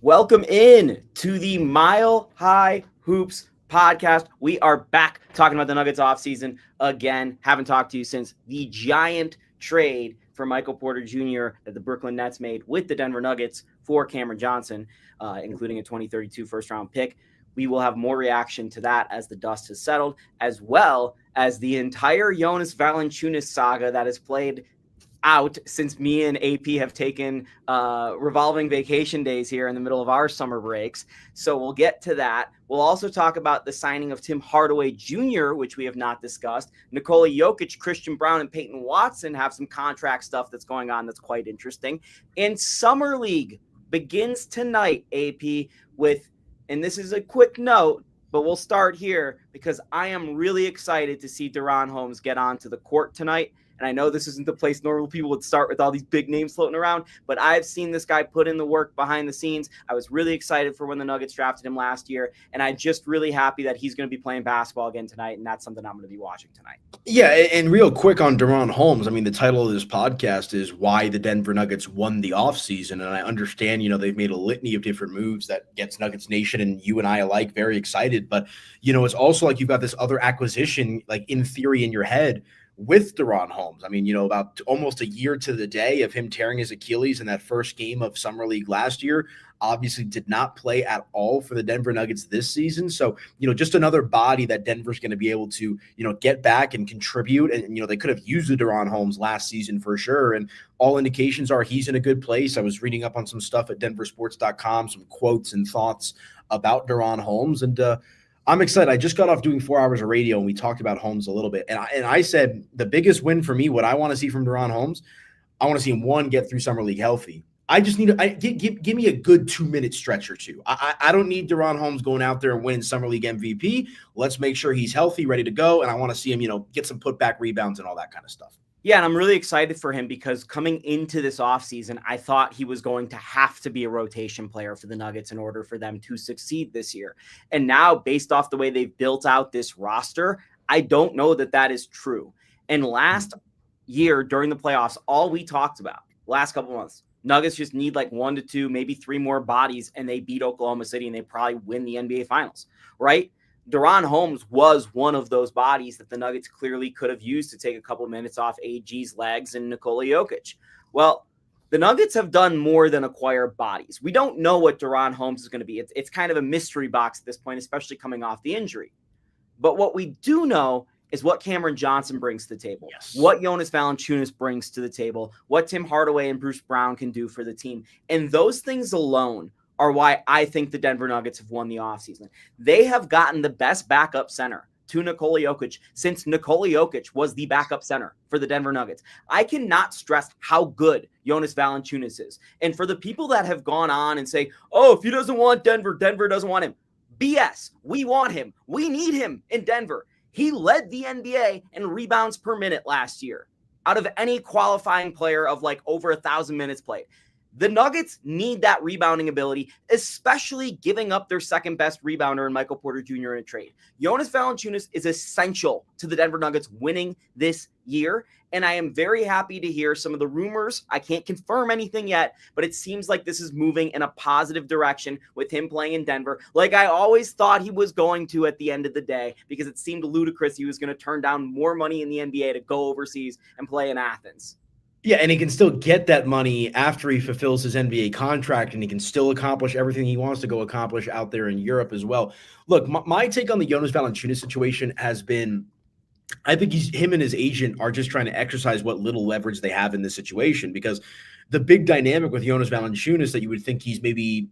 Welcome in to the Mile High Hoops podcast. We are back talking about the Nuggets offseason again. Haven't talked to you since the giant trade for Michael Porter Jr. that the Brooklyn Nets made with the Denver Nuggets for Cameron Johnson, including a 2032 first-round pick. We will have more reaction to that as the dust has settled, as well as the entire Jonas Valanciunas saga that has played out since me and AP have taken revolving vacation days here in the middle of our summer breaks. So we'll get to that. We'll also talk about the signing of Tim Hardaway Jr., which we have not discussed. Nikola Jokic, Christian Brown, and Peyton Watson have some contract stuff that's going on that's quite interesting. And Summer League begins tonight, AP, with, and this is a quick note, but we'll start here because I am really excited to see Deron Holmes get onto the court tonight. And I know this isn't the place normal people would start with all these big names floating around, but I've seen this guy put in the work behind the scenes. I was really excited for when the Nuggets drafted him last year, and I'm just really happy that he's going to be playing basketball again tonight, and that's something I'm going to be watching tonight. Yeah, and real quick on Deron Holmes, I mean, the title of this podcast is Why the Denver Nuggets Won the Offseason, and I understand, they've made a litany of different moves that gets Nuggets Nation and you and I alike very excited, but, it's also like you've got this other acquisition, like in theory in your head, with Deron Holmes. I mean, about almost a year to the day of him tearing his Achilles in that first game of Summer League last year, obviously did not play at all for the Denver Nuggets this season. So, just another body that Denver's going to be able to, get back and contribute. And, they could have used the Deron Holmes last season for sure. And all indications are he's in a good place. I was reading up on some stuff at denversports.com, some quotes and thoughts about Deron Holmes. And, I'm excited. I just got off doing 4 hours of radio and we talked about Holmes a little bit. And I said the biggest win for me, what I want to see from Deron Holmes, I want to see him, one, get through Summer League healthy. I just need give me a good 2-minute stretch or two. I don't need Deron Holmes going out there and winning Summer League MVP. Let's make sure he's healthy, ready to go. And I want to see him, get some putback rebounds and all that kind of stuff. Yeah, and I'm really excited for him because coming into this offseason, I thought he was going to have to be a rotation player for the Nuggets in order for them to succeed this year. And now, based off the way they've built out this roster, I don't know that that is true. And last year during the playoffs, all we talked about last couple months, Nuggets just need like 1 to 2, maybe 3 more bodies, and they beat Oklahoma City and they probably win the NBA Finals, right? Deron Holmes was one of those bodies that the Nuggets clearly could have used to take a couple of minutes off AG's legs and Nikola Jokic. Well, the Nuggets have done more than acquire bodies. We don't know what Deron Holmes is going to be. It's kind of a mystery box at this point, especially coming off the injury. But what we do know is what Cameron Johnson brings to the table, what Jonas Valanciunas brings to the table, what Tim Hardaway and Bruce Brown can do for the team. And those things alone are why I think the Denver Nuggets have won the offseason. They have gotten the best backup center to Nikola Jokic since Nikola Jokic was the backup center for the Denver Nuggets. I cannot stress how good Jonas Valanciunas is. And for the people that have gone on and say, oh, if he doesn't want Denver, Denver doesn't want him. BS. We want him. We need him in Denver. He led the NBA in rebounds per minute last year out of any qualifying player of like over 1,000 minutes played. The Nuggets need that rebounding ability, especially giving up their second best rebounder in Michael Porter Jr. in a trade. Jonas Valanciunas is essential to the Denver Nuggets winning this year, and I am very happy to hear some of the rumors. I can't confirm anything yet, but it seems like this is moving in a positive direction with him playing in Denver, like I always thought he was going to at the end of the day, because it seemed ludicrous he was going to turn down more money in the NBA to go overseas and play in Athens. Yeah, and he can still get that money after he fulfills his NBA contract, and he can still accomplish everything he wants to go accomplish out there in Europe as well. Look, my take on the Jonas Valanciunas situation has been, I think him and his agent are just trying to exercise what little leverage they have in this situation, because the big dynamic with Jonas Valanciunas that you would think he's maybe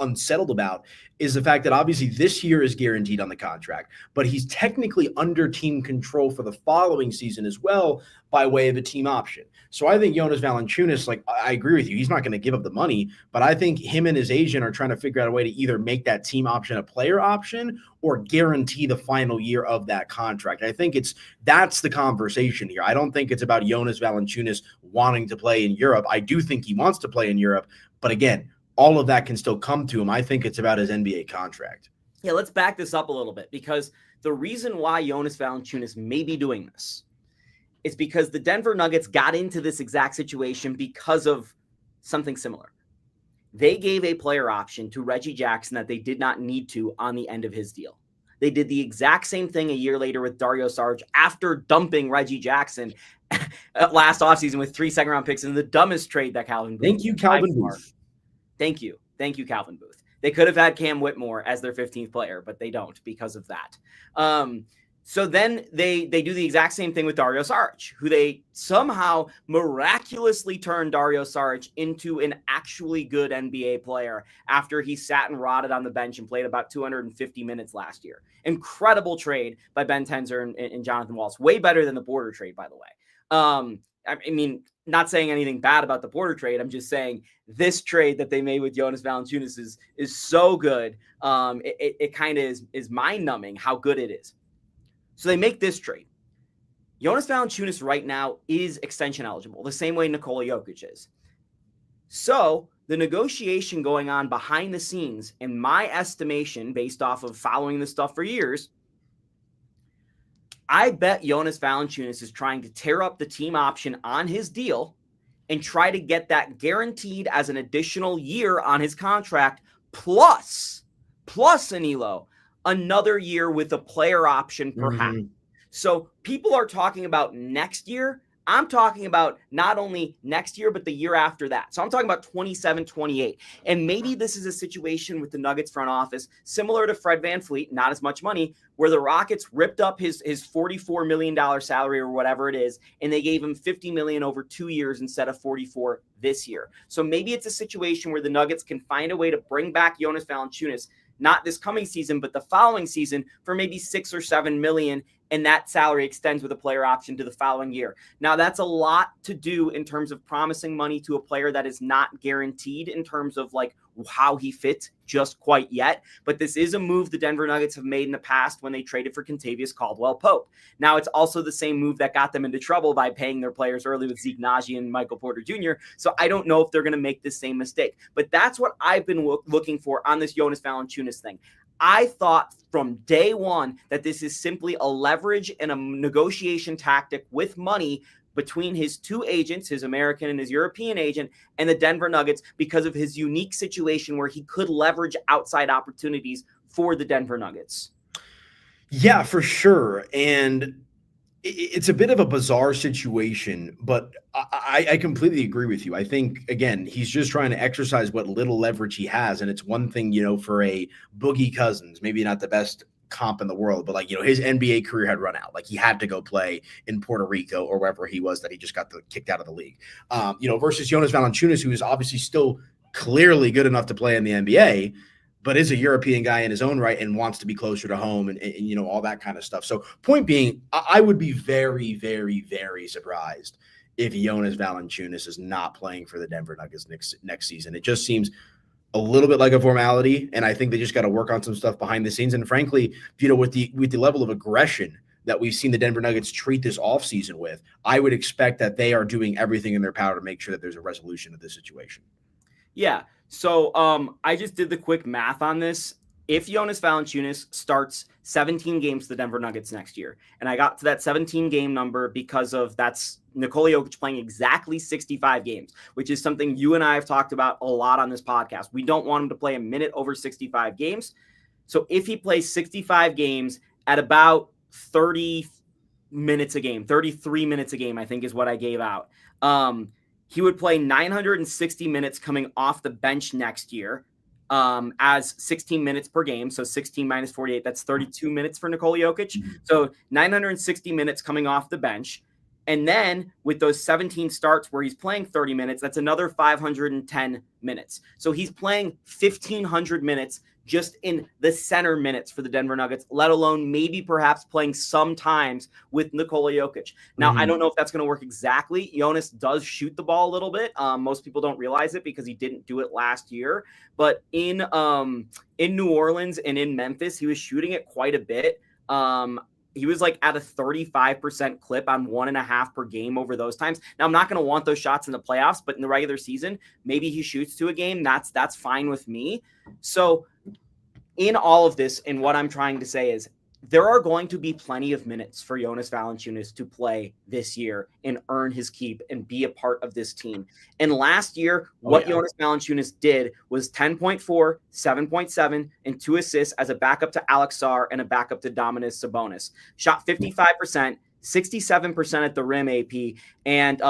unsettled about is the fact that obviously this year is guaranteed on the contract, but he's technically under team control for the following season as well by way of a team option. So I think Jonas Valanciunas, like, I agree with you, he's not going to give up the money, but I think him and his agent are trying to figure out a way to either make that team option a player option or guarantee the final year of that contract. I think that's the conversation here. I don't think it's about Jonas Valanciunas wanting to play in Europe. I do think he wants to play in Europe, but again, all of that can still come to him. I think it's about his NBA contract. Yeah, let's back this up a little bit, because the reason why Jonas Valanciunas may be doing this is because the Denver Nuggets got into this exact situation because of something similar. They gave a player option to Reggie Jackson that they did not need to on the end of his deal. They did the exact same thing a year later with Dario Saric after dumping Reggie Jackson last offseason with 3 second-round picks in the dumbest trade that Calvin Booth. Thank you, Calvin Booth. Thank you, Calvin Booth. They could have had Cam Whitmore as their 15th player, but they don't because of that. So then they do the exact same thing with Dario Saric, who they somehow miraculously turned Dario Saric into an actually good NBA player after he sat and rotted on the bench and played about 250 minutes last year. Incredible trade by Ben Tenzer and Jonathan Wallace. Way better than the Porter trade, by the way. I mean, not saying anything bad about the Porter trade. I'm just saying this trade that they made with Jonas Valanciunas is so good. It kind of is mind-numbing how good it is. So they make this trade. Jonas Valanciunas right now is extension eligible, the same way Nikola Jokic is. So the negotiation going on behind the scenes, in my estimation, based off of following this stuff for years, I bet Jonas Valanciunas is trying to tear up the team option on his deal and try to get that guaranteed as an additional year on his contract, plus Aniello, another year with a player option perhaps. So people are talking about next year. I'm talking about not only next year, but the year after that. So I'm talking about 27, 28. And maybe this is a situation with the Nuggets front office, similar to Fred VanVleet, not as much money, where the Rockets ripped up his $44 million salary or whatever it is, and they gave him $50 million over 2 years instead of 44 this year. So maybe it's a situation where the Nuggets can find a way to bring back Jonas Valanciunas, not this coming season, but the following season for maybe $6 or $7 million. And that salary extends with a player option to the following year. Now, that's a lot to do in terms of promising money to a player that is not guaranteed in terms of like how he fits just quite yet. But this is a move the Denver Nuggets have made in the past when they traded for Kentavious Caldwell-Pope. Now, it's also the same move that got them into trouble by paying their players early with Zeke Naji and Michael Porter Jr. So I don't know if they're going to make the same mistake. But that's what I've been looking for on this Jonas Valanciunas thing. I thought from day one that this is simply a leverage and a negotiation tactic with money between his two agents, his American and his European agent, and the Denver Nuggets because of his unique situation where he could leverage outside opportunities for the Denver Nuggets. Yeah, for sure. And it's a bit of a bizarre situation, but I completely agree with you. I think, again, he's just trying to exercise what little leverage he has. And it's one thing, for a Boogie Cousins, maybe not the best comp in the world, but his NBA career had run out. Like he had to go play in Puerto Rico or wherever he was that he just got kicked out of the league. Versus Jonas Valanciunas, who is obviously still clearly good enough to play in the NBA, but is a European guy in his own right and wants to be closer to home and all that kind of stuff. So point being, I would be very, very, very surprised if Jonas Valanciunas is not playing for the Denver Nuggets next season. It just seems a little bit like a formality, and I think they just got to work on some stuff behind the scenes. And frankly, with the level of aggression that we've seen the Denver Nuggets treat this offseason with, I would expect that they are doing everything in their power to make sure that there's a resolution of this situation. Yeah. So I just did the quick math on this. If Jonas Valanciunas starts 17 games for the Denver Nuggets next year, and I got to that 17 game number because of that's Nikola Jokic playing exactly 65 games, which is something you and I have talked about a lot on this podcast. We don't want him to play a minute over 65 games. So if he plays 65 games at about 30 minutes a game, 33 minutes a game, I think is what I gave out. He would play 960 minutes coming off the bench next year as 16 minutes per game. So 16 minus 48, that's 32 minutes for Nikola Jokic. Mm-hmm. So 960 minutes coming off the bench. And then with those 17 starts where he's playing 30 minutes, that's another 510 minutes. So he's playing 1,500 minutes just in the center minutes for the Denver Nuggets, let alone maybe perhaps playing sometimes with Nikola Jokic. Now, I don't know if that's going to work exactly. Jonas does shoot the ball a little bit. Most people don't realize it because he didn't do it last year. But in New Orleans and in Memphis, he was shooting it quite a bit. He was like at a 35% clip on 1.5 per game over those times. Now, I'm not going to want those shots in the playoffs, but in the regular season, maybe he shoots to a game. That's fine with me. So in all of this, and what I'm trying to say is there are going to be plenty of minutes for Jonas Valanciunas to play this year and earn his keep and be a part of this team. And last year, Jonas Valanciunas did was 10.4, 7.7, and 2 assists as a backup to Alex Sarr and a backup to Domantas Sabonis. Shot 55%, 67% at the rim AP. And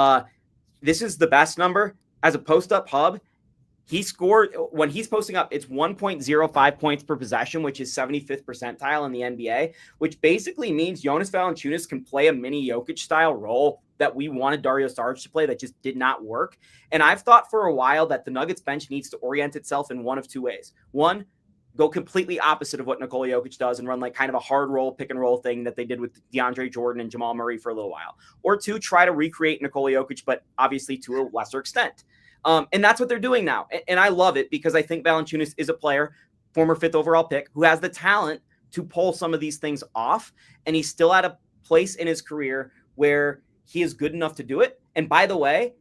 this is the best number as a post-up hub. He scored, when he's posting up, it's 1.05 points per possession, which is 75th percentile in the NBA, which basically means Jonas Valanciunas can play a mini Jokic-style role that we wanted Dario Saric to play that just did not work. And I've thought for a while that the Nuggets bench needs to orient itself in one of two ways. One, go completely opposite of what Nikola Jokic does and run like kind of a hard roll, pick and roll thing that they did with DeAndre Jordan and Jamal Murray for a little while. Or two, try to recreate Nikola Jokic, but obviously to a lesser extent. And that's what they're doing now. And I love it because I think Valanciunas is a player, former 5th overall pick, who has the talent to pull some of these things off. And he's still at a place in his career where he is good enough to do it. And by the way,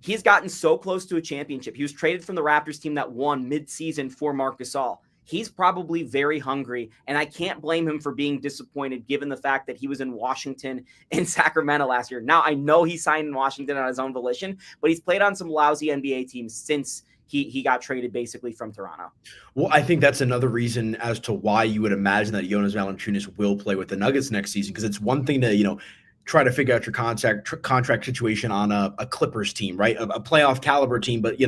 he's gotten so close to a championship. He was traded from the Raptors team that won midseason for Marc Gasol. He's probably very hungry, and I can't blame him for being disappointed given the fact that he was in Washington and Sacramento last year. Now, I know he signed in Washington on his own volition, but he's played on some lousy NBA teams since he got traded basically from Toronto. Well, I think that's another reason as to why you would imagine that Jonas Valanciunas will play with the Nuggets next season, because it's one thing to, try to figure out your contract situation on a Clippers team, right? A playoff caliber team, but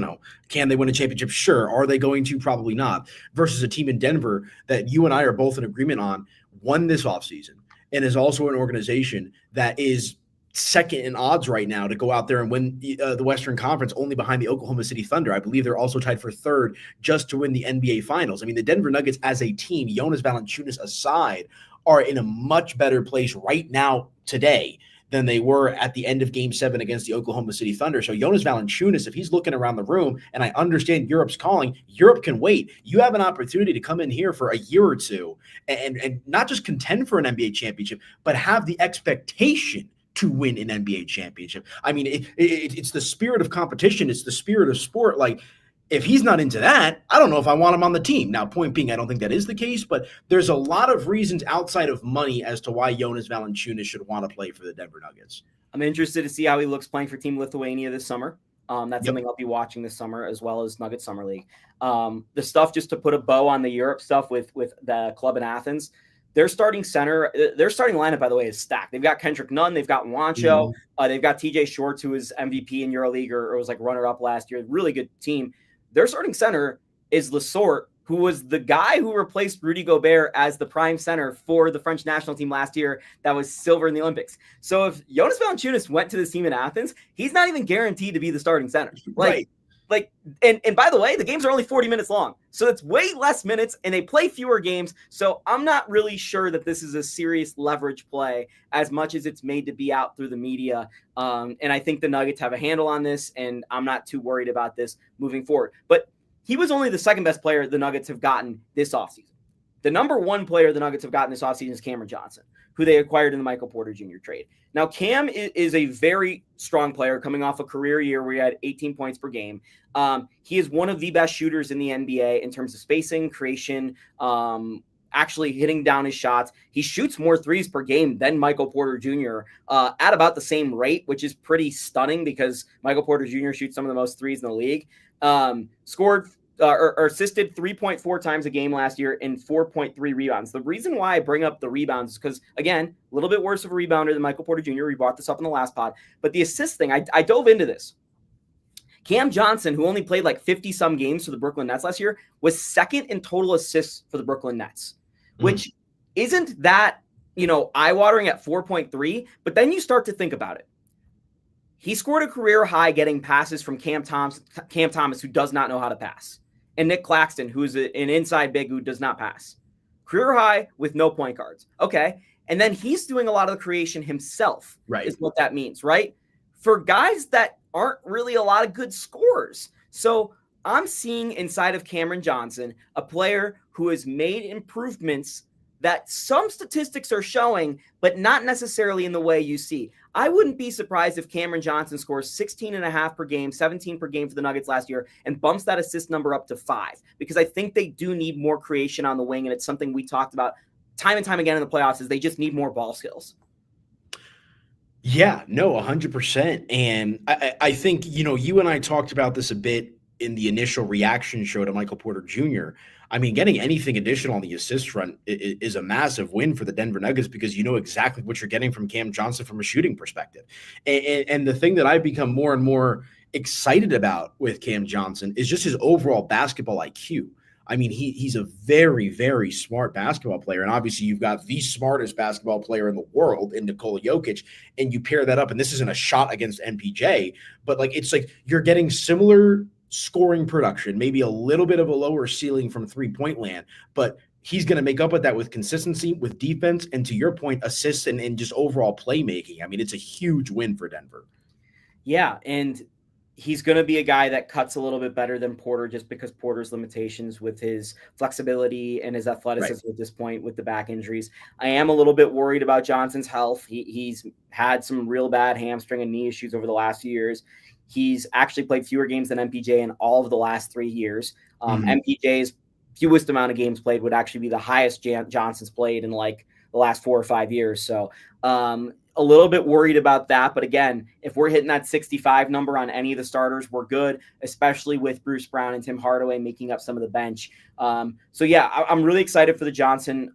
can they win a championship? Sure. Are they going to? Probably not. Versus a team in Denver that you and I are both in agreement on, won this offseason and is also an organization that is second in odds right now to go out there and win the Western Conference, only behind the Oklahoma City Thunder. I believe they're also tied for 3rd just to win the NBA Finals. I mean, the Denver Nuggets as a team, Jonas Valanciunas aside, are in a much better place right now today than they were at the end of Game 7 against the Oklahoma City Thunder. So Jonas Valanciunas, if he's looking around the room, and I understand Europe's calling, Europe can wait. You have an opportunity to come in here for a year or two and not just contend for an NBA championship, but have the expectation to win an NBA championship. I mean, it's the spirit of competition. It's the spirit of sport. Like, if he's not into that, I don't know if I want him on the team. Now, point being, I don't think that is the case, but there's a lot of reasons outside of money as to why Jonas Valanciunas should want to play for the Denver Nuggets. I'm interested to see how he looks playing for Team Lithuania this summer. That's something I'll be watching this summer, as well as Nuggets Summer League. The stuff, just to put a bow on the Europe stuff with the club in Athens, their starting lineup, by the way, is stacked. They've got Kendrick Nunn, they've got Juancho, they've got TJ Shorts, who is MVP in EuroLeague or was like runner-up last year. Really good team. Their starting center is Lesort, who was the guy who replaced Rudy Gobert as the prime center for the French national team last year that was silver in the Olympics. So if Jonas Valanciunas went to this team in Athens, he's not even guaranteed to be the starting center. And by the way, the games are only 40 minutes long. So it's way less minutes and they play fewer games. So I'm not really sure that this is a serious leverage play as much as it's made to be out through the media. And I think the Nuggets have a handle on this, and I'm not too worried about this moving forward. But he was only the second best player the Nuggets have gotten this offseason. The number one player the Nuggets have gotten this offseason is Cameron Johnson, who they acquired in the Michael Porter Jr. trade. Now, Cam is a very strong player coming off a career year where he had 18 points per game. He is one of the best shooters in the NBA in terms of spacing, creation, actually hitting down his shots. He shoots more threes per game than Michael Porter Jr. At about the same rate, which is pretty stunning because Michael Porter Jr. shoots some of the most threes in the league. Scored or assisted 3.4 times a game last year and 4.3 rebounds. The reason why I bring up the rebounds is because, again, a little bit worse of a rebounder than Michael Porter Jr. We brought this up in the last pod. But the assist thing, I dove into this. Cam Johnson, who only played like 50-some games for the Brooklyn Nets last year, was second in total assists for the Brooklyn Nets, which isn't that, eye-watering at 4.3. But then you start to think about it. He scored a career high getting passes from Cam Thomas, who does not know how to pass, and Nick Claxton, who's an inside big who does not pass. Career high with no point guards. Okay. And then he's doing a lot of the creation himself, right? Is what that means, right? For guys that aren't really a lot of good scorers. So I'm seeing inside of Cameron Johnson a player who has made improvements that some statistics are showing, but not necessarily in the way you see. I wouldn't be surprised if Cameron Johnson scores 16.5 per game, 17 per game for the Nuggets last year, and bumps that assist number up to 5, because I think they do need more creation on the wing, and it's something we talked about time and time again in the playoffs is they just need more ball skills. Yeah, no, 100%. And I think, you and I talked about this a bit in the initial reaction show to Michael Porter Jr. I mean, getting anything additional on the assist front is a massive win for the Denver Nuggets because you know exactly what you're getting from Cam Johnson from a shooting perspective. And the thing that I've become more and more excited about with Cam Johnson is just his overall basketball IQ. I mean, he's a very, very smart basketball player. And obviously you've got the smartest basketball player in the world in Nikola Jokic, and you pair that up, and this isn't a shot against MPJ, but it's like you're getting similar scoring production, maybe a little bit of a lower ceiling from 3-point land, but he's going to make up with that with consistency, with defense, and to your point, assists and just overall playmaking. I mean, it's a huge win for Denver. Yeah, and he's going to be a guy that cuts a little bit better than Porter just because Porter's limitations with his flexibility and his athleticism at this point with the back injuries. I am a little bit worried about Johnson's health. He's had some real bad hamstring and knee issues over the last few years. He's actually played fewer games than MPJ in all of the last 3 years. MPJ's fewest amount of games played would actually be the highest Johnson's played in the last 4 or 5 years. So a little bit worried about that. But again, if we're hitting that 65 number on any of the starters, we're good, especially with Bruce Brown and Tim Hardaway making up some of the bench. So yeah, I'm really excited for the Johnson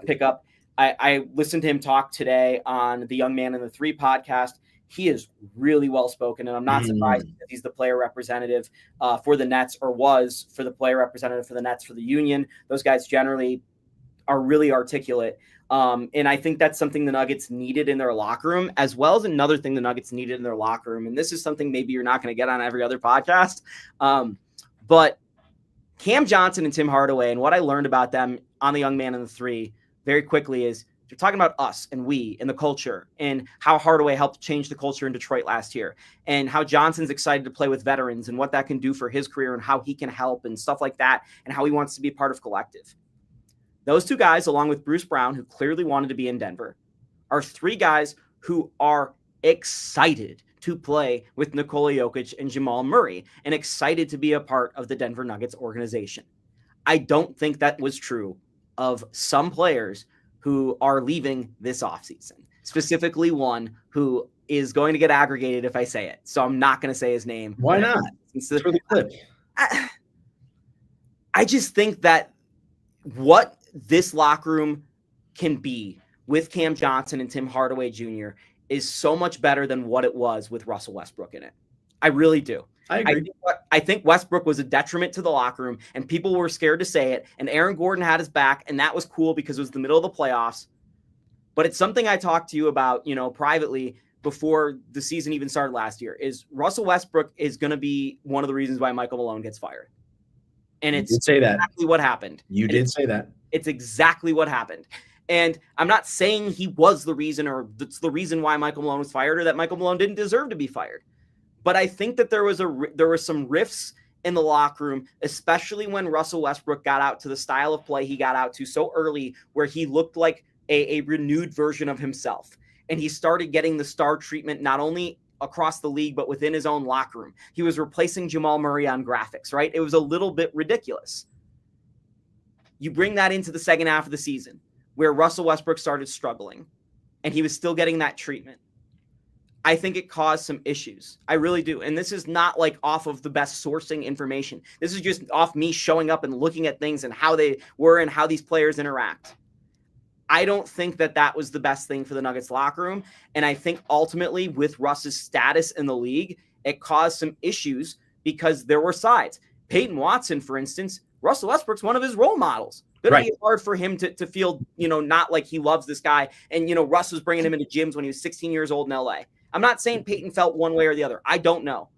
pickup. I listened to him talk today on the Young Man in the Three podcast. He is really well-spoken, and I'm not surprised that he's the player representative for the Nets, or was for the player representative for the Nets for the Union. Those guys generally are really articulate. And I think that's something the Nuggets needed in their locker room, as well as another thing the Nuggets needed in their locker room. And this is something maybe you're not going to get on every other podcast. But Cam Johnson and Tim Hardaway, and what I learned about them on the Young Man in the Three very quickly is they're talking about us and we and the culture, and how Hardaway helped change the culture in Detroit last year, and how Johnson's excited to play with veterans and what that can do for his career and how he can help and stuff like that, and how he wants to be part of collective. Those two guys, along with Bruce Brown, who clearly wanted to be in Denver, are 3 guys who are excited to play with Nikola Jokic and Jamal Murray and excited to be a part of the Denver Nuggets organization. I don't think that was true of some players who are leaving this offseason, specifically one who is going to get aggregated if I say it. So I'm not going to say his name. Why not? It's for the clip. I just think that what this locker room can be with Cam Johnson and Tim Hardaway Jr. is so much better than what it was with Russell Westbrook in it. I really do. I agree. I think Westbrook was a detriment to the locker room, and people were scared to say it, and Aaron Gordon had his back, and that was cool because it was the middle of the playoffs. But it's something I talked to you about, privately before the season even started last year, is Russell Westbrook is going to be one of the reasons why Michael Malone gets fired. And it's exactly what happened. You did say that. It's exactly what happened. And I'm not saying he was the reason, or that's the reason why Michael Malone was fired, or that Michael Malone didn't deserve to be fired. But I think that there were some rifts in the locker room, especially when Russell Westbrook got out to the style of play he got out to so early, where he looked like a renewed version of himself. And he started getting the star treatment, not only across the league, but within his own locker room. He was replacing Jamal Murray on graphics, right? It was a little bit ridiculous. You bring that into the second half of the season, where Russell Westbrook started struggling, and he was still getting that treatment. I think it caused some issues. I really do. And this is not off of the best sourcing information. This is just off me showing up and looking at things and how they were and how these players interact. I don't think that was the best thing for the Nuggets locker room. And I think ultimately with Russ's status in the league, it caused some issues because there were sides. Peyton Watson, for instance, Russell Westbrook's one of his role models. Going to be hard for him to feel, not like he loves this guy. And, Russ was bringing him into gyms when he was 16 years old in LA. I'm not saying Peyton felt one way or the other. I don't know.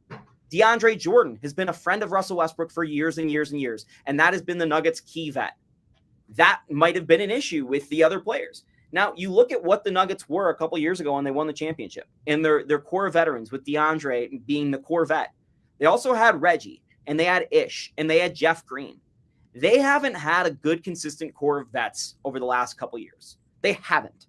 DeAndre Jordan has been a friend of Russell Westbrook for years and years and years. And that has been the Nuggets' key vet. That might have been an issue with the other players. Now, you look at what the Nuggets were a couple years ago when they won the championship. And their core veterans, with DeAndre being the core vet. They also had Reggie, and they had Ish, and they had Jeff Green. They haven't had a good, consistent core of vets over the last couple years. They haven't.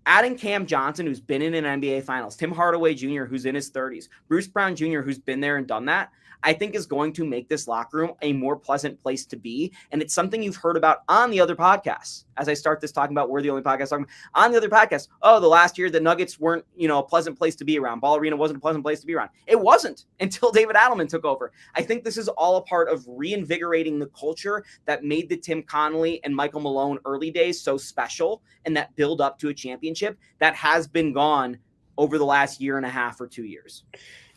Adding Cam Johnson, who's been in an NBA Finals, Tim Hardaway Jr., who's in his 30s, Bruce Brown Jr., who's been there and done that, I think is going to make this locker room a more pleasant place to be. And it's something you've heard about on the other podcasts. As I start this talking about, we're the only podcast talking about, on the other podcast, the last year the Nuggets weren't, a pleasant place to be around. Ball Arena wasn't a pleasant place to be around. It wasn't until David Adelman took over. I think this is all a part of reinvigorating the culture that made the Tim Connolly and Michael Malone early days so special, and that build up to a championship that has been gone over the last year and a half or 2 years.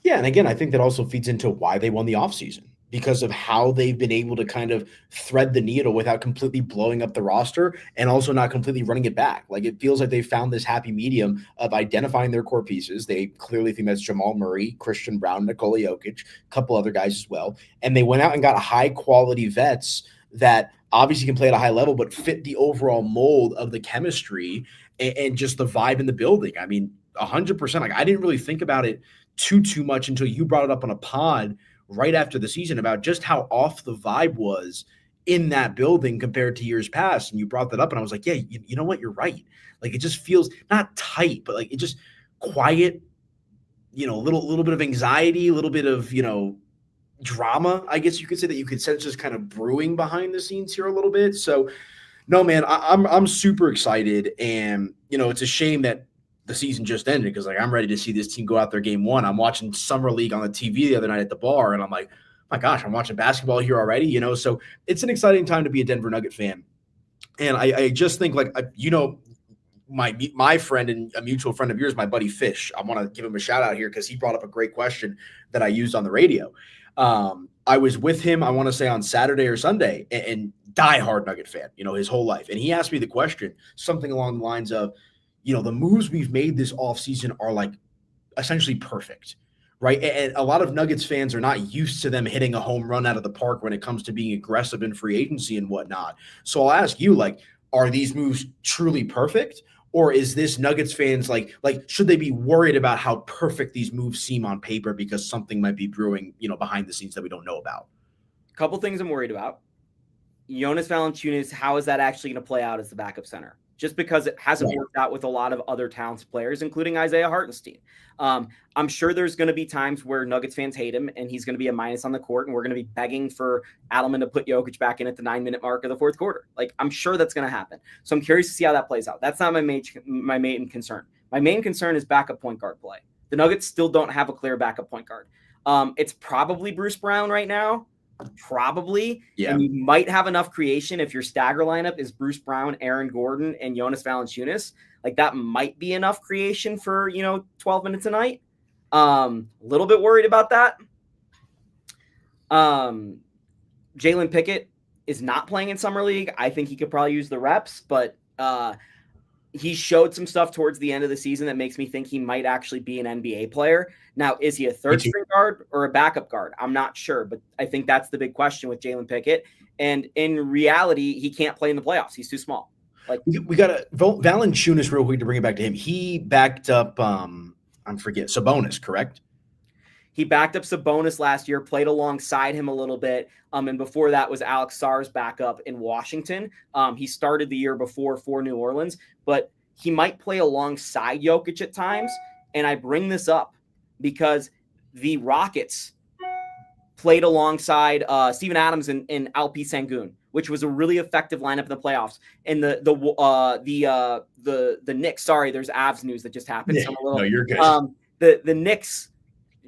Yeah, and again, I think that also feeds into why they won the offseason, because of how they've been able to kind of thread the needle without completely blowing up the roster and also not completely running it back. Like, it feels like they found this happy medium of identifying their core pieces. They clearly think that's Jamal Murray, Christian Brown, Nikola Jokic, a couple other guys as well. And they went out and got high-quality vets that obviously can play at a high level, but fit the overall mold of the chemistry and just the vibe in the building. I mean, 100%. Like, I didn't really think about it too much until you brought it up on a pod right after the season about just how off the vibe was in that building compared to years past. And you brought that up and I was like, yeah, you know what? You're right. Like, it just feels not tight, but like it just quiet, a little bit of anxiety, a little bit of, drama, I guess you could say, that you could sense just kind of brewing behind the scenes here a little bit. So no, man, I'm super excited. And, it's a shame that the season just ended, because I'm ready to see this team go out there game one. I'm watching Summer League on the TV the other night at the bar, and I'm like, my gosh, I'm watching basketball here already, so it's an exciting time to be a Denver Nugget fan. And I just think, my friend and a mutual friend of yours, my buddy Fish, I want to give him a shout out here because he brought up a great question that I used on the radio. I was with him, I want to say on Saturday or Sunday, and diehard Nugget fan, his whole life. And he asked me the question, something along the lines of, the moves we've made this offseason are essentially perfect, right? And a lot of Nuggets fans are not used to them hitting a home run out of the park when it comes to being aggressive in free agency and whatnot. So I'll ask you, are these moves truly perfect? Or is this Nuggets fans should they be worried about how perfect these moves seem on paper because something might be brewing, behind the scenes that we don't know about? A couple things I'm worried about. Jonas Valanciunas, how is that actually going to play out as the backup center? Just because it hasn't worked out with a lot of other talented players, including Isaiah Hartenstein. I'm sure there's going to be times where Nuggets fans hate him and he's going to be a minus on the court, and we're going to be begging for Adelman to put Jokic back in at the 9-minute mark of the fourth quarter. I'm sure that's going to happen. So I'm curious to see how that plays out. That's not my main concern. My main concern is backup point guard play. The Nuggets still don't have a clear backup point guard. It's probably Bruce Brown right now. Probably. Yeah. And you might have enough creation if your stagger lineup is Bruce Brown, Aaron Gordon, and Jonas Valanciunas. That might be enough creation for, 12 minutes a night. A little bit worried about that. Jalen Pickett is not playing in Summer League. I think he could probably use the reps, but he showed some stuff towards the end of the season that makes me think he might actually be an NBA player. Now, is he a third-string guard or a backup guard? I'm not sure, but I think that's the big question with Jalen Pickett. And in reality, he can't play in the playoffs. He's too small. We got to Valanciunas real quick to bring it back to him. He backed up, Sabonis, correct? He backed up Sabonis last year, played alongside him a little bit. And before that was Alex Sarr's backup in Washington. He started the year before for New Orleans, but he might play alongside Jokic at times. And I bring this up because the Rockets played alongside Steven Adams and Alpi Sengun, which was a really effective lineup in the playoffs. And the Knicks, sorry, there's Avs news that just happened. Yeah, so I'm a little, no, you're good. The Knicks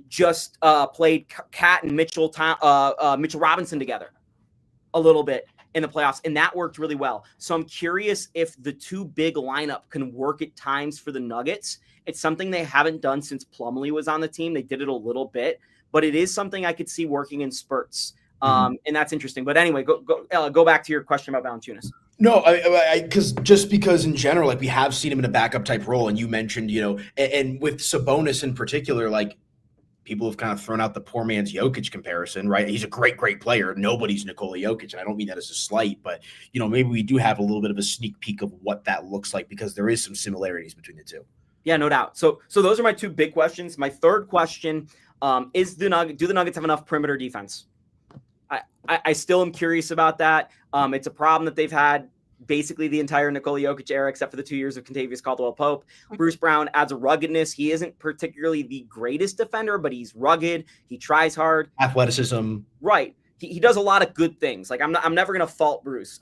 just played Cat and Mitchell Robinson together a little bit in the playoffs, and that worked really well. So I'm curious if the two big lineup can work at times for the Nuggets. It's something they haven't done since Plumlee was on the team. They did it a little bit, but it is something I could see working in spurts. And that's interesting. But anyway, go back to your question about Valanciunas. No, because in general, we have seen him in a backup type role, and you mentioned, and with Sabonis in particular, people have kind of thrown out the poor man's Jokic comparison, right? He's a great, great player. Nobody's Nikola Jokic, and I don't mean that as a slight, but maybe we do have a little bit of a sneak peek of what that looks like because there is some similarities between the two. Yeah, no doubt. So those are my two big questions. My third question is do the Nuggets have enough perimeter defense? I still am curious about that. It's a problem that they've had basically the entire Nikola Jokic era, except for the 2 years of Kentavious Caldwell-Pope. Bruce Brown adds a ruggedness. He isn't particularly the greatest defender, but he's rugged. He tries hard. Athleticism. Right. He does a lot of good things. Like I'm never going to fault Bruce.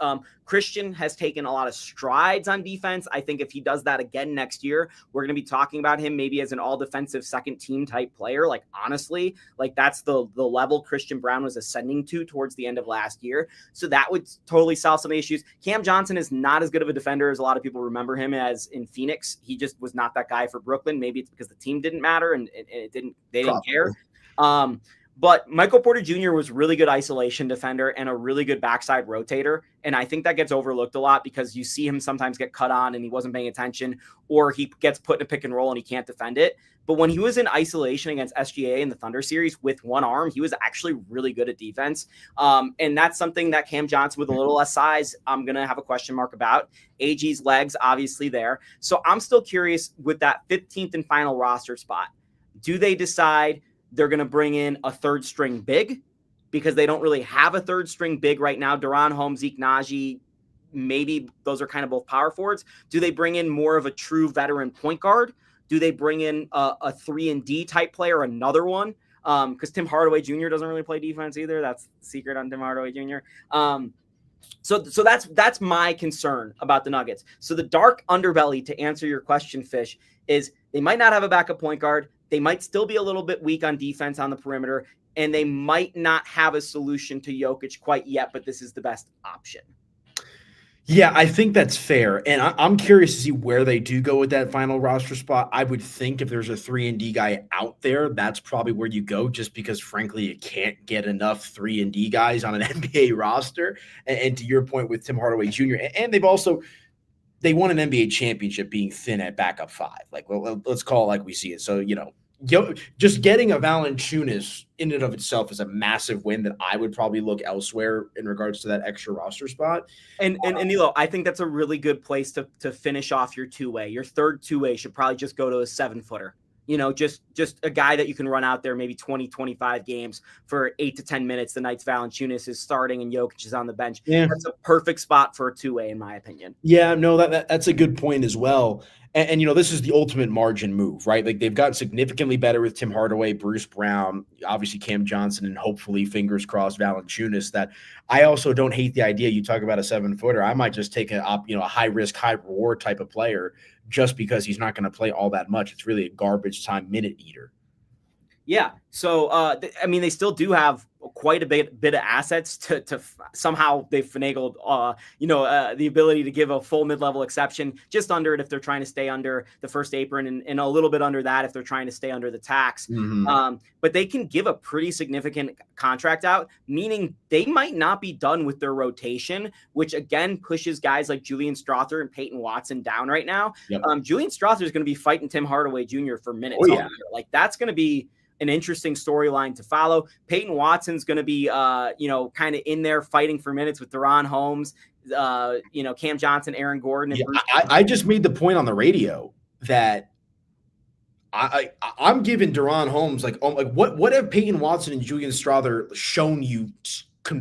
Christian has taken a lot of strides on defense. I think if he does that again next year, we're going to be talking about him maybe as an all defensive second team type player. Like honestly, like that's the level Christian Brown was ascending to towards the end of last year. So that would totally solve some issues. Cam Johnson is not as good of a defender as a lot of people remember him as in Phoenix. He just was not that guy for Brooklyn. Maybe it's because the team didn't matter and they didn't care. But Michael Porter Jr. was really good isolation defender and a really good backside rotator. And I think that gets overlooked a lot because you see him sometimes get cut on and he wasn't paying attention, or he gets put in a pick and roll and he can't defend it. But when he was in isolation against SGA in the Thunder series with one arm, he was actually really good at defense. And that's something that Cam Johnson with a little less size, I'm going to have a question mark about. AG's legs, obviously there. So I'm still curious with that 15th and final roster spot. Do they decide they're going to bring in a third string big because they don't really have a third string big right now? Duran, Holmes, Zeke Naji, maybe those are kind of both power forwards. Do they bring in more of a true veteran point guard? Do they bring in a 3-and-D type player, another one? Because Tim Hardaway Jr. doesn't really play defense either. That's the secret on Tim Hardaway Jr. So that's my concern about the Nuggets. So the dark underbelly, to answer your question, Fish, is they might not have a backup point guard. They might still be a little bit weak on defense on the perimeter, and they might not have a solution to Jokic quite yet, but this is the best option. Yeah, I think that's fair. And I'm curious to see where they do go with that final roster spot. I would think if there's a 3-and-D guy out there, that's probably where you go, just because, frankly, you can't get enough 3-and-D guys on an NBA roster. And to your point with Tim Hardaway Jr., and they won an NBA championship being thin at backup five. Like, well, let's call it like we see it. So, just getting a Valanciunas in and of itself is a massive win that I would probably look elsewhere in regards to that extra roster spot. And Nilo, I think that's a really good place to finish off your two-way. Your third two-way should probably just go to a 7-footer. Just a guy that you can run out there maybe 20, 25 games for 8 to 10 minutes. The nights Valanciunas is starting and Jokic is on the bench. Yeah. That's a perfect spot for a two-way, in my opinion. Yeah, no, that's a good point as well. And this is the ultimate margin move, right? Like, they've gotten significantly better with Tim Hardaway, Bruce Brown, obviously Cam Johnson, and hopefully, fingers crossed, Valanciunas. That I also don't hate the idea. You talk about a 7-footer. I might just take a high risk, high reward type of player just because he's not going to play all that much. It's really a garbage time minute eater. Yeah. So, they still do have quite a bit of assets to somehow they've finagled, the ability to give a full mid-level exception, just under it if they're trying to stay under the first apron, and a little bit under that if they're trying to stay under the tax. Mm-hmm. But they can give a pretty significant contract out, meaning they might not be done with their rotation, which again pushes guys like Julian Strawther and Peyton Watson down right now. Yep. Julian Strawther is going to be fighting Tim Hardaway Jr. for minutes. Oh, yeah. Like, that's going to be an interesting storyline to follow. Peyton Watson's going to be, kind of in there fighting for minutes with Duran, Holmes, Cam Johnson, Aaron Gordon. And I just made the point on the radio that I'm giving Duran, Holmes, what have Peyton Watson and Julian Strawther shown you,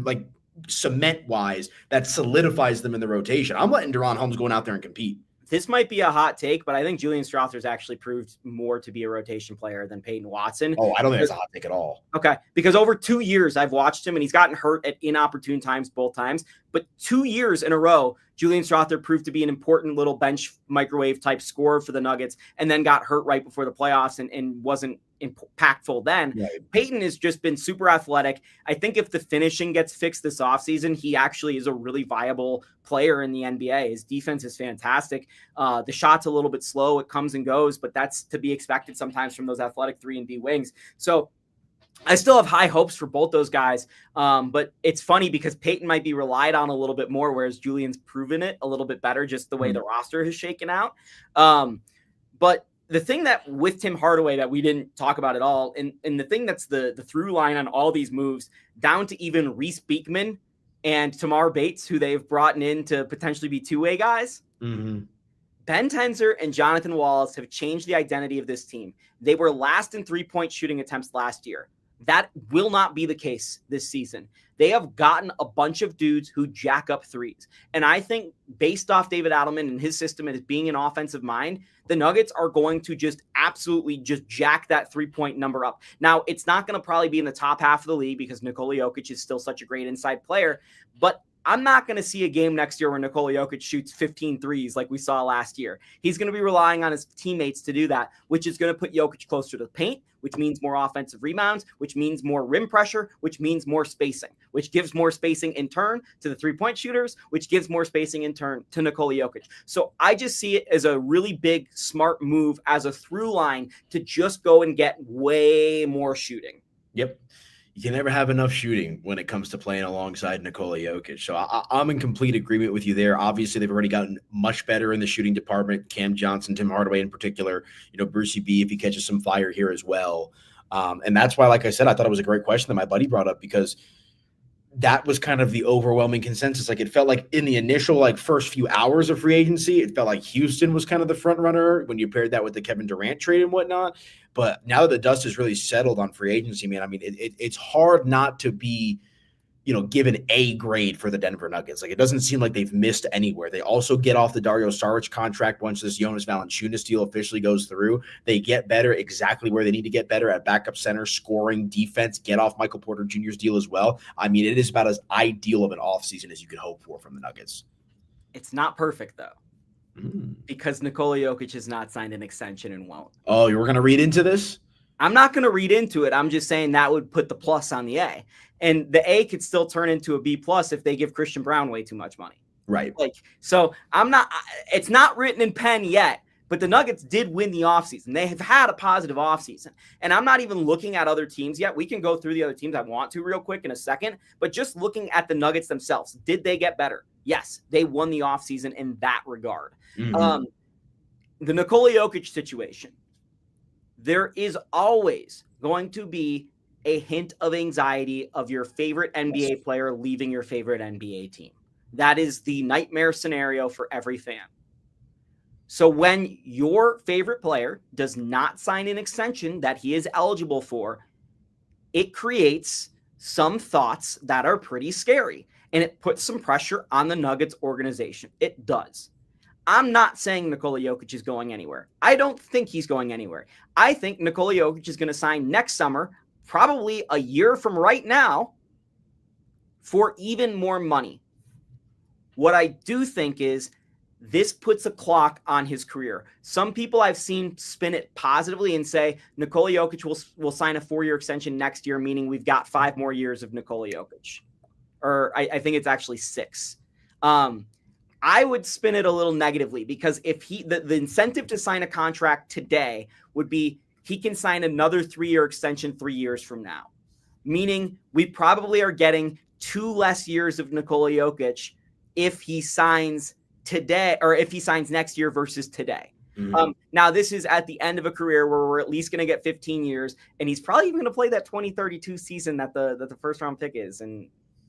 like, cement-wise, that solidifies them in the rotation? I'm letting Duran, Holmes going out there and compete. This might be a hot take, but I think Julian Strawther's actually proved more to be a rotation player than Peyton Watson. Oh, I don't think that's a hot take at all. Okay, because over 2 years I've watched him, and he's gotten hurt at inopportune times both times. But 2 years in a row, Julian Strawther proved to be an important little bench microwave type scorer for the Nuggets, and then got hurt right before the playoffs and wasn't impactful then. Right. Peyton has just been super athletic. I think if the finishing gets fixed this offseason, he actually is a really viable player in the NBA. His defense is fantastic. The shot's a little bit slow. It comes and goes, but that's to be expected sometimes from those athletic 3-and-D wings. So I still have high hopes for both those guys. But it's funny because Peyton might be relied on a little bit more, whereas Julian's proven it a little bit better, just the way the roster has shaken out. But the thing that with Tim Hardaway that we didn't talk about at all, and the thing that's the through line on all these moves, down to even Reese Beekman and Tamar Bates, who they've brought in to potentially be two-way guys. Mm-hmm. Ben Tenzer and Jonathan Wallace have changed the identity of this team. They were last in 3-point shooting attempts last year. That will not be the case this season. They have gotten a bunch of dudes who jack up threes. And I think based off David Adelman and his system and as being an offensive mind, the Nuggets are going to just absolutely just jack that 3-point number up. Now, it's not going to probably be in the top half of the league because Nikola Jokic is still such a great inside player, but I'm not going to see a game next year where Nikola Jokic shoots 15 threes like we saw last year. He's going to be relying on his teammates to do that, which is going to put Jokic closer to the paint, which means more offensive rebounds, which means more rim pressure, which means more spacing, which gives more spacing in turn to the three-point shooters, which gives more spacing in turn to Nikola Jokic. So I just see it as a really big, smart move as a through line to just go and get way more shooting. Yep. You can never have enough shooting when it comes to playing alongside Nikola Jokic. So I'm in complete agreement with you there. Obviously, they've already gotten much better in the shooting department. Cam Johnson, Tim Hardaway in particular, Brucey B, if he catches some fire here as well. And that's why, like I said, I thought it was a great question that my buddy brought up because that was kind of the overwhelming consensus. Like it felt like in the initial first few hours of free agency, it felt like Houston was kind of the front runner when you paired that with the Kevin Durant trade and whatnot. But now that the dust is really settled on free agency, man, I mean, it's hard not to be, given A grade for the Denver Nuggets. Like it doesn't seem like they've missed anywhere. They also get off the Dario Saric contract once this Jonas Valanciunas deal officially goes through. They get better exactly where they need to get better at backup center, scoring, defense, get off Michael Porter Jr.'s deal as well. I mean, it is about as ideal of an offseason as you could hope for from the Nuggets. It's not perfect, though. Because Nikola Jokic has not signed an extension and won't. Oh, you were going to read into this? I'm not going to read into it. I'm just saying that would put the plus on the A. And the A could still turn into a B plus if they give Christian Brown way too much money. Right. So it's not written in pen yet, but the Nuggets did win the offseason. They have had a positive offseason. And I'm not even looking at other teams yet. We can go through the other teams I want to real quick in a second, but just looking at the Nuggets themselves, did they get better? Yes, they won the offseason in that regard. Mm-hmm. The Nikola Jokic situation, there is always going to be a hint of anxiety of your favorite NBA player leaving your favorite NBA team. That is the nightmare scenario for every fan. So when your favorite player does not sign an extension that he is eligible for, it creates some thoughts that are pretty scary, and it puts some pressure on the Nuggets organization. It does. I'm not saying Nikola Jokic is going anywhere. I don't think he's going anywhere. I think Nikola Jokic is going to sign next summer, probably a year from right now, for even more money. What I do think is this puts a clock on his career. Some people I've seen spin it positively and say Nikola Jokic will sign a 4-year extension next year, meaning we've got 5 more years of Nikola Jokic. Or I think it's actually 6. I would spin it a little negatively because if the incentive to sign a contract today would be he can sign another 3-year extension 3 years from now, meaning we probably are getting 2 less years of Nikola Jokic if he signs today or if he signs next year versus today. Mm-hmm. Now, this is at the end of a career where we're at least going to get 15 years, and he's probably even going to play that 2032 season that the first round pick is. And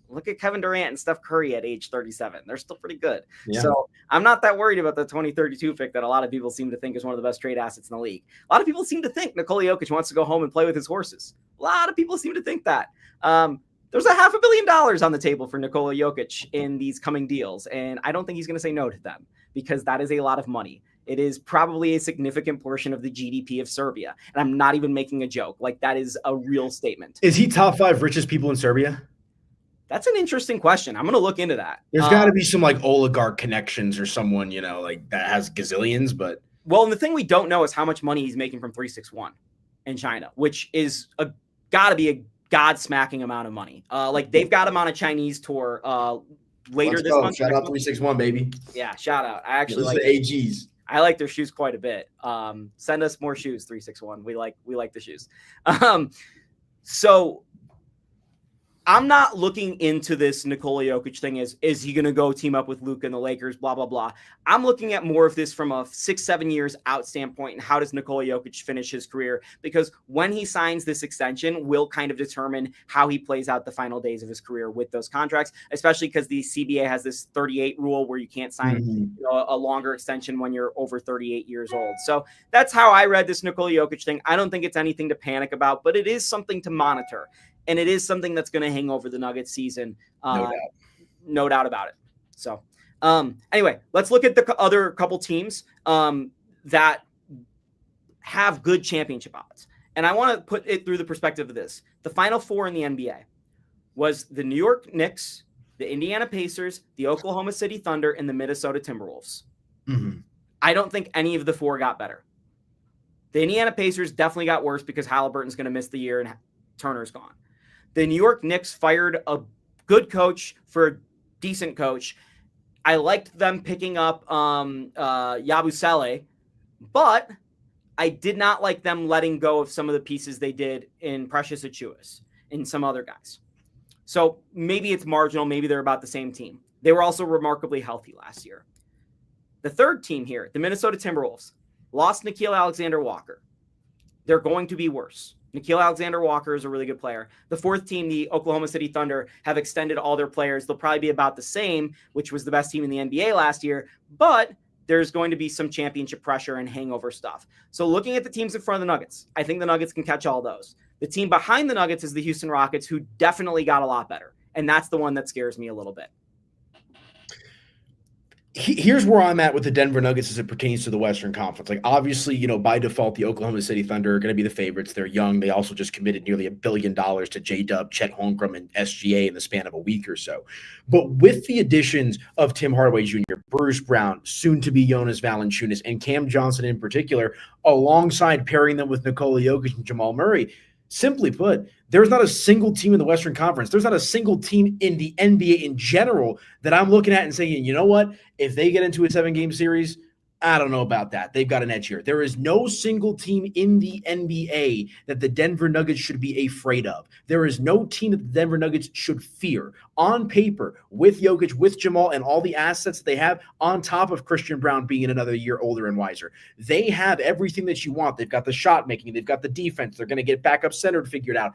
look at Kevin Durant and Steph Curry at age 37. They're still pretty good. Yeah. So I'm not that worried about the 2032 pick that a lot of people seem to think is one of the best trade assets in the league. A lot of people seem to think Nikola Jokic wants to go home and play with his horses. A lot of people seem to think that. There's $500 million on the table for Nikola Jokic in these coming deals, and I don't think he's going to say no to them because that is a lot of money. It is probably a significant portion of the GDP of Serbia, and I'm not even making a joke. That is a real statement. Is he top 5 richest people in Serbia? That's an interesting question. I'm going to look into that. There's got to be some oligarch connections or someone, that has gazillions, but. Well, and the thing we don't know is how much money he's making from 361 in China, which is got to be a God-smacking amount of money. They've got him on a Chinese tour later this month. Shout out 361, baby. Yeah, shout out. I actually like the AGs. I like their shoes quite a bit. Send us more shoes, 361. We like the shoes. So I'm not looking into this Nikola Jokic thing as, is he going to go team up with Luka and the Lakers, blah, blah, blah. I'm looking at more of this from a 6-7 years out standpoint, and how does Nikola Jokic finish his career? Because when he signs this extension will kind of determine how he plays out the final days of his career with those contracts, especially because the CBA has this 38 rule where you can't sign a longer extension when you're over 38 years old. So that's how I read this Nikola Jokic thing. I don't think it's anything to panic about, but it is something to monitor. And it is something that's going to hang over the Nuggets season. No doubt about it. So anyway, let's look at the other couple teams that have good championship odds. And I want to put it through the perspective of this. The final four in the NBA was the New York Knicks, the Indiana Pacers, the Oklahoma City Thunder, and the Minnesota Timberwolves. Mm-hmm. I don't think any of the four got better. The Indiana Pacers definitely got worse because Halliburton's going to miss the year and Turner's gone. The New York Knicks fired a good coach for a decent coach. I liked them picking up Yabusele, but I did not like them letting go of some of the pieces they did in Precious Achiuwa and some other guys. So maybe it's marginal. Maybe they're about the same team. They were also remarkably healthy last year. The third team here, the Minnesota Timberwolves, lost Nickeil Alexander-Walker. They're going to be worse. Nickeil Alexander-Walker is a really good player. The fourth team, the Oklahoma City Thunder, have extended all their players. They'll probably be about the same, which was the best team in the NBA last year, but there's going to be some championship pressure and hangover stuff. So looking at the teams in front of the Nuggets, I think the Nuggets can catch all those. The team behind the Nuggets is the Houston Rockets, who definitely got a lot better, and that's the one that scares me a little bit. Here's where I'm at with the Denver Nuggets as it pertains to the Western Conference. Like, obviously, by default, the Oklahoma City Thunder are going to be the favorites. They're young. They also just committed nearly $1 billion to J-Dub, Chet Holmgren, and SGA in the span of a week or so. But with the additions of Tim Hardaway Jr., Bruce Brown, soon to be Jonas Valanciunas, and Cam Johnson in particular, alongside pairing them with Nikola Jokic and Jamal Murray, simply put, there's not a single team in the Western Conference. There's not a single team in the NBA in general that I'm looking at and saying, you know what? If they get into a 7-game series, I don't know about that. They've got an edge here. There is no single team in the NBA that the Denver Nuggets should be afraid of. There is no team that the Denver Nuggets should fear. On paper, with Jokic, with Jamal, and all the assets that they have, on top of Christian Brown being another year older and wiser, they have everything that you want. They've got the shot making. They've got the defense. They're going to get backup centered figured out.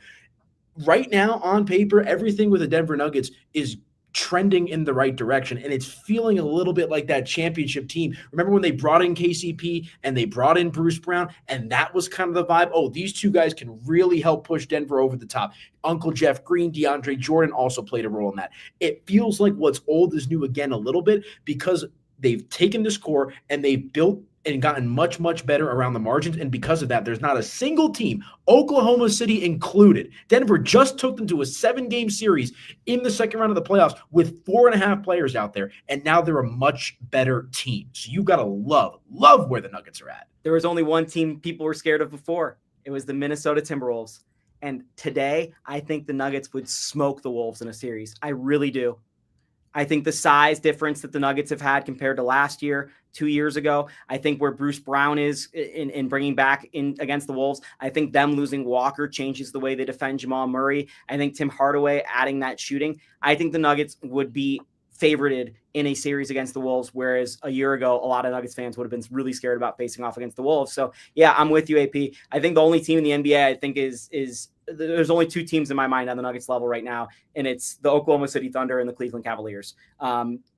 Right now, on paper, everything with the Denver Nuggets is trending in the right direction, and it's feeling a little bit like that championship team. Remember when they brought in KCP and they brought in Bruce Brown, and that was kind of the vibe? Oh, these two guys can really help push Denver over the top. Uncle Jeff Green, DeAndre Jordan also played a role in that. It feels like what's old is new again a little bit, because they've taken this core and they've built and gotten much, much better around the margins. And because of that, there's not a single team, Oklahoma City included. Denver just took them to a 7-game series in the second round of the playoffs with 4.5 players out there. And now they're a much better team. So you got to love where the Nuggets are at. There was only one team people were scared of before. It was the Minnesota Timberwolves. And today, I think the Nuggets would smoke the Wolves in a series. I really do. I think the size difference that the Nuggets have had compared to last year, 2 years ago, I think where Bruce Brown is in bringing back in against the Wolves, I think them losing Walker changes the way they defend Jamal Murray. I think Tim Hardaway adding that shooting, I think the Nuggets would be favorited in a series against the Wolves, whereas a year ago, a lot of Nuggets fans would have been really scared about facing off against the Wolves. So yeah, I'm with you, AP. I think the only team in the NBA I think is there's only 2 teams in my mind on the Nuggets level right now, and it's the Oklahoma City Thunder and the Cleveland Cavaliers.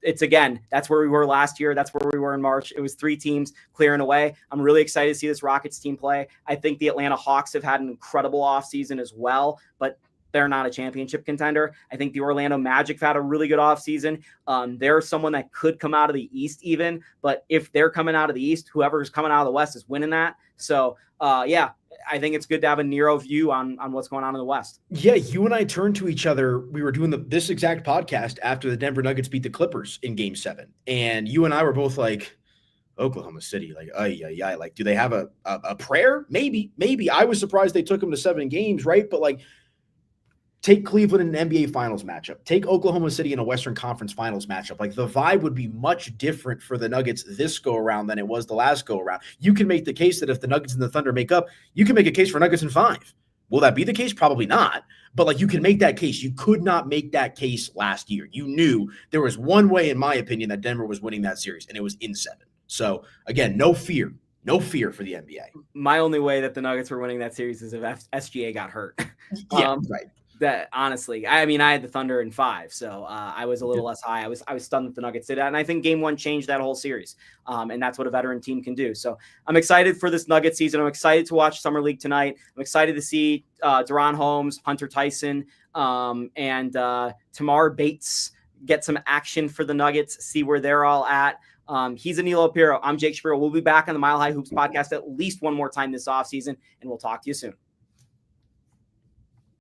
It's, again, that's where we were last year. That's where we were in March. It was 3 teams clearing away. I'm really excited to see this Rockets team play. I think the Atlanta Hawks have had an incredible offseason as well, but they're not a championship contender. I think the Orlando Magic have had a really good offseason. They're someone that could come out of the East even, but if they're coming out of the East, whoever's coming out of the West is winning that. So, yeah, I think it's good to have a Nero view on what's going on in the West. Yeah, you and I turned to each other. We were doing this exact podcast after the Denver Nuggets beat the Clippers in Game 7. And you and I were both like, Oklahoma City, like, like, do they have a prayer? Maybe. I was surprised they took them to 7 games, right? But, like, take Cleveland in an NBA Finals matchup. Take Oklahoma City in a Western Conference Finals matchup. Like, the vibe would be much different for the Nuggets this go-around than it was the last go-around. You can make the case that if the Nuggets and the Thunder make up, you can make a case for Nuggets in 5. Will that be the case? Probably not. But like, you can make that case. You could not make that case last year. You knew there was one way, in my opinion, that Denver was winning that series, and it was in 7. So again, no fear for the NBA. My only way that the Nuggets were winning that series is if SGA got hurt. Yeah, right. That honestly, I mean, I had the Thunder in 5, so I was a little less high. I was stunned that the Nuggets did that, and I think Game 1 changed that whole series, and that's what a veteran team can do. So I'm excited for this Nuggets season. I'm excited to watch Summer League tonight. I'm excited to see Deron Holmes, Hunter Tyson, and Tamar Bates get some action for the Nuggets. See where they're all at. He's Aniello Piro. I'm Jake Shapiro. We'll be back on the Mile High Hoops podcast at least one more time this offseason, and we'll talk to you soon.